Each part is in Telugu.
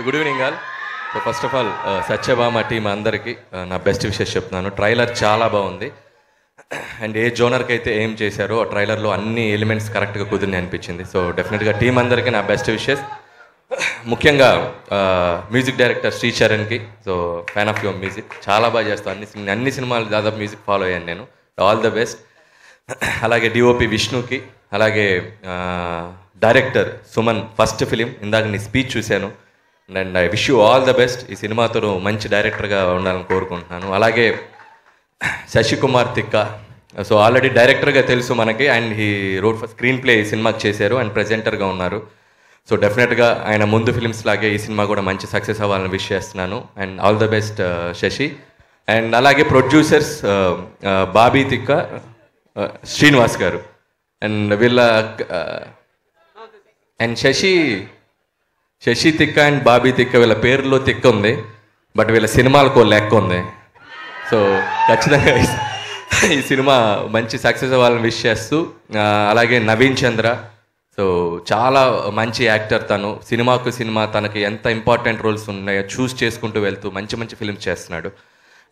Good evening all. So first of all Satyabhama team అందరికీ నా బెస్ట్ విషెస్ చెప్తున్నాను. ట్రైలర్ చాలా బాగుంది అండ్ ఏ జోనర్కి అయితే ఏం చేశారో ఆ ట్రైలర్లో అన్ని ఎలిమెంట్స్ కరెక్ట్గా కుదిరిని అనిపించింది. సో డెఫినెట్గా టీం అందరికీ నా బెస్ట్ విషెస్. ముఖ్యంగా మ్యూజిక్ డైరెక్టర్ శ్రీ చరణ్కి, so fan of your music, చాలా బాగా చేస్తాను. అన్ని సినిమాలు దాదాపు మ్యూజిక్ ఫాలో అయ్యాను నేను. All the best. అలాగే డిఓపి విష్ణుకి, అలాగే డైరెక్టర్ సుమన్, ఫస్ట్ ఫిలిం ఇందాక నీ స్పీచ్ చూశాను and I wish you all the best. ఈ సినిమాతో మంచి డైరెక్టర్గా ఉండాలని కోరుకుంటున్నాను. అలాగే శశికుమార్ తిక్క, సో ఆల్రెడీ డైరెక్టర్గా తెలుసు మనకి and he wrote for screen play ఈ సినిమాకి చేశారు అండ్ ప్రెజెంటర్గా ఉన్నారు. సో డెఫినెట్గా ఆయన ముందు ఫిలిమ్స్ లాగే ఈ సినిమా కూడా మంచి సక్సెస్ అవ్వాలని విష్ చేస్తున్నాను and all the best Shashi. And అలాగే ప్రొడ్యూసర్స్ బాబీ తిక్క, శ్రీనివాస్ గారు అండ్ వీళ్ళ అండ్ శశి తిక్క అండ్ బాబీ తిక్క, వీళ్ళ పేరులో తిక్క ఉంది బట్ వీళ్ళ సినిమాలకు లెక్క ఉంది. సో ఖచ్చితంగా ఈ సినిమా మంచి సక్సెస్ అవ్వాలని విష్ చేస్తూ, అలాగే నవీన్ చంద్ర, సో చాలా మంచి యాక్టర్ తను. సినిమా తనకి ఎంత ఇంపార్టెంట్ రోల్స్ ఉన్నాయో చూస్ చేసుకుంటూ వెళ్తూ మంచి మంచి ఫిల్మ్స్ చేస్తున్నాడు.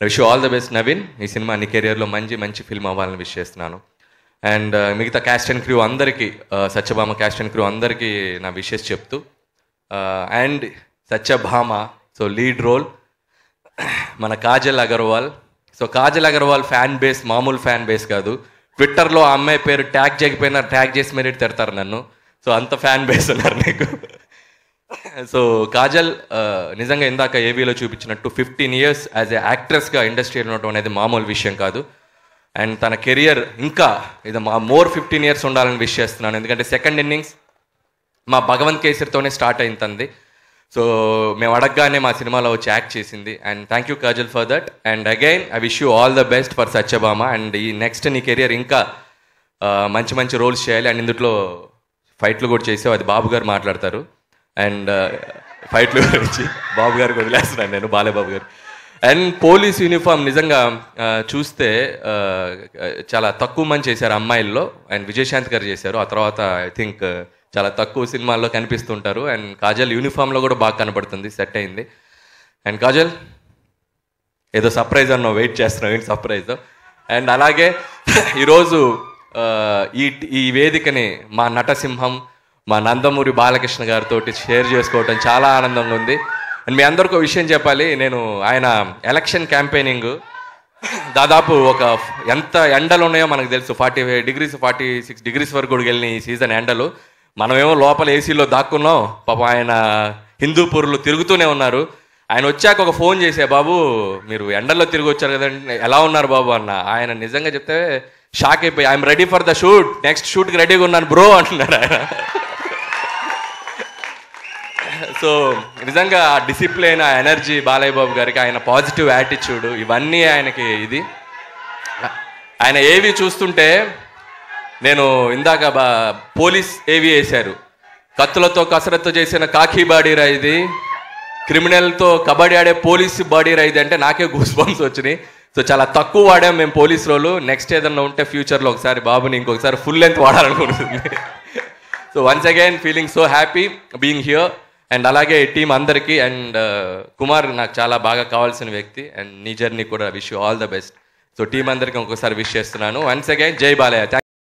Wish all the best Naveen. ఈ సినిమా నీ కెరియర్లో మంచి ఫిల్మ్ అవ్వాలని విష్ చేస్తున్నాను. అండ్ మిగతా క్యాస్ట్ అండ్ క్రూ అందరికీ, సత్యభామ క్యాస్ట్ అండ్ క్రూ అందరికీ నా విషెస్ చెప్తూ, and Satyabhama so lead role మన Kajal Aggarwal. So Kajal Aggarwal fan base మామూలు ఫ్యాన్ బేస్ కాదు. ట్విట్టర్లో ఆ అమ్మాయి పేరు ట్యాగ్ చేయకపోయినా ట్యాగ్ చేసి మరీ తిడతారు నన్ను. సో అంత ఫ్యాన్ బేస్ ఉన్నారు నీకు. సో కాజల్ నిజంగా ఇందాక ఏవీలో చూపించినట్టు 15 years యాజ్ ఏ యాక్ట్రెస్గా ఇండస్ట్రీలో ఉండటం అనేది మామూలు విషయం కాదు. అండ్ తన కెరియర్ ఇంకా ఇది మోర్ 15 years ఉండాలని విష్ చేస్తున్నాను. ఎందుకంటే సెకండ్ ఇన్నింగ్స్ మా భగవంత్ కేసరితోనే స్టార్ట్ అయింది తంది. సో మేము అడగగానే మా సినిమాలో వచ్చి యాక్ట్ చేసింది and thank you Kajal for that. And again I wish you all the best for Satyabhama. And ఈ నెక్స్ట్ నీ కెరియర్ ఇంకా మంచి రోల్స్ చేయాలి. అండ్ ఇందులో ఫైట్లు కూడా చేసావు, అది బాబు గారు మాట్లాడతారు. అండ్ ఫైట్లు గురించి బాబు గారికి వదిలేస్తున్నాను నేను, బాలేబాబు గారు. అండ్ పోలీస్ యూనిఫామ్ నిజంగా చూస్తే చాలా తక్కువ మంది చేశారు అమ్మాయిల్లో. అండ్ విజయశాంతి గారు చేశారు. ఆ తర్వాత ఐ థింక్ చాలా తక్కువ సినిమాల్లో కనిపిస్తుంటారు. అండ్ కాజల్ యూనిఫామ్లో కూడా బాగా కనపడుతుంది, సెట్ అయింది. అండ్ కాజల్ ఏదో సర్ప్రైజ్ అన్నావు, వెయిట్ చేస్తున్నావు, ఏంటి సర్ప్రైజ్. అండ్ అలాగే ఈరోజు ఈ వేదికని మా నటసింహం, మా నందమూరి బాలకృష్ణ గారితో షేర్ చేసుకోవటం చాలా ఆనందంగా ఉంది. అండ్ మీ అందరికీ ఒక విషయం చెప్పాలి. నేను ఆయన ఎలక్షన్ క్యాంపెయినింగ్ దాదాపు ఎంత ఎండలు ఉన్నాయో మనకు తెలుసు. 45 degrees 46 degrees వరకు కూడా వెళ్ళిన ఈ సీజన్ ఎండలు. మనమేమో లోపల ఏసీలో దాక్కున్నాం. పాపం ఆయన హిందూపూర్లో తిరుగుతూనే ఉన్నారు. ఆయన వచ్చాక ఒక ఫోన్ చేసే, బాబు మీరు ఎండల్లో తిరిగి వచ్చారు కదండి, ఎలా ఉన్నారు బాబు అన్న. ఆయన నిజంగా చెప్తే షాక్ అయిపోయి, I'm ready for the shoot, next షూట్కి రెడీగా ఉన్నాను బ్రో అంటున్నాడు ఆయన. సో నిజంగా ఆ డిసిప్లిన్, ఆ ఎనర్జీ బాలయ్య బాబు గారికి, ఆయన పాజిటివ్ యాటిట్యూడ్, ఇవన్నీ ఆయనకి ఇది. ఆయన ఏవి చూస్తుంటే నేను ఇందాక పోలీస్ ఏవి వేశారు, కత్తులతో కసరత్తు చేసిన కాకి బాడీ రా ఇది, క్రిమినల్తో కబడ్డీ ఆడే పోలీస్ బాడీ రా ఇది అంటే నాకే గూస్ బంప్స్ వచ్చినాయి. సో చాలా తక్కువ వాడాం మేము పోలీస్ రోలు. నెక్స్ట్ ఏదన్నా ఉంటే ఫ్యూచర్లో ఒకసారి బాబుని ఇంకొకసారి ఫుల్ లెంత్ వాడాలనుకుంటుంది. So once again feeling so happy being here. And అలాగే టీం అందరికీ. అండ్ కుమార్ నాకు చాలా బాగా కావాల్సిన వ్యక్తి. అండ్ నీ జర్నీ కూడా wish you all the best. So team అందరికీ ఇంకొకసారి విష్ చేస్తున్నాను. వన్స్ అగైన్ జై బాలయ్య.